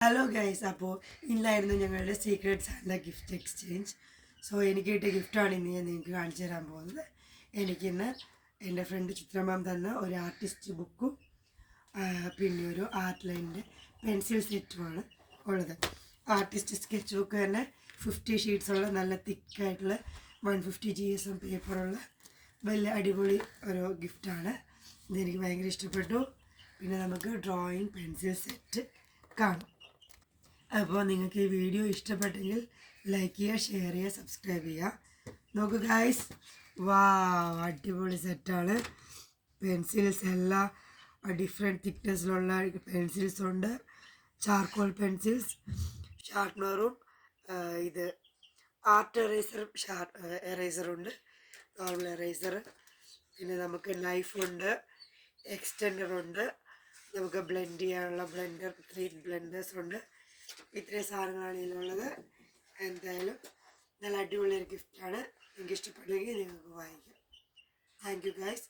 Hello guys, അപ്പോൾ ഇന്നായിരുന്നു ഞങ്ങളുടെ secret Santa gift exchange. So എനിക്ക് കിട്ടിയ ഗിഫ്റ്റാണ് ഇന്ന് ഞാൻ നിങ്ങൾക്ക് കാണിച്ചു തരാൻ പോകുന്നത്. എനിക്കിന്ന് എൻ്റെ ഫ്രണ്ട് ചിത്രമാം തന്ന ഒരു ആർട്ടിസ്റ്റ് ബുക്കും പിന്നെ ഒരു ആർട്ട് ലൈനിൻ്റെ പെൻസിൽ സെറ്റുമാണ് ഉള്ളത്. ആർട്ടിസ്റ്റ് സ്കെച്ച് ബുക്ക് തന്നെ 50 ഷീറ്റ്സുള്ള നല്ല തിക്കായിട്ടുള്ള 150 GSM പേപ്പറുള്ള വലിയ അടിപൊളി ഒരു ഗിഫ്റ്റാണ്. ഇതെനിക്ക് ഭയങ്കര ഇഷ്ടപ്പെട്ടു. പിന്നെ നമുക്ക് ഡ്രോയിങ് പെൻസിൽ സെറ്റ് കാണും. അപ്പോൾ നിങ്ങൾക്ക് ഈ വീഡിയോ ഇഷ്ടപ്പെട്ടെങ്കിൽ ലൈക്ക് ചെയ്യുക, ഷെയർ ചെയ്യുക, സബ്സ്ക്രൈബ് ചെയ്യുക. നോക്കൂ ഗൈസ്, അടിപൊളി സെറ്റാണ്. പെൻസിൽസ് എല്ലാം ഡിഫറെൻറ്റ് തിക്നെസ്സിലുള്ള പെൻസിൽസ് ഉണ്ട്. ചാർക്കോൾ പെൻസിൽസ്, ഷാർപ്നറും ഇത് ആർട്ട് എറേസറുണ്ട്, നോർമൽ എറേസർ. പിന്നെ നമുക്ക് നൈഫുണ്ട്, എക്സ്റ്റെൻഡറുണ്ട്, നമുക്ക് ബ്ലെൻഡ് ചെയ്യാനുള്ള ബ്ലെൻഡർ, 3 ബ്ലെൻഡേഴ്സ് ഉണ്ട്. ഇത്രയും സാധനങ്ങളാണ് ഇതിലുള്ളത്. എന്തായാലും നല്ല അടിപൊളിയൊരു ഗിഫ്റ്റാണ്. നിങ്ങൾക്ക് ഇഷ്ടപ്പെട്ടെങ്കിൽ നിങ്ങൾക്ക് വാങ്ങിക്കാം. Thank you guys.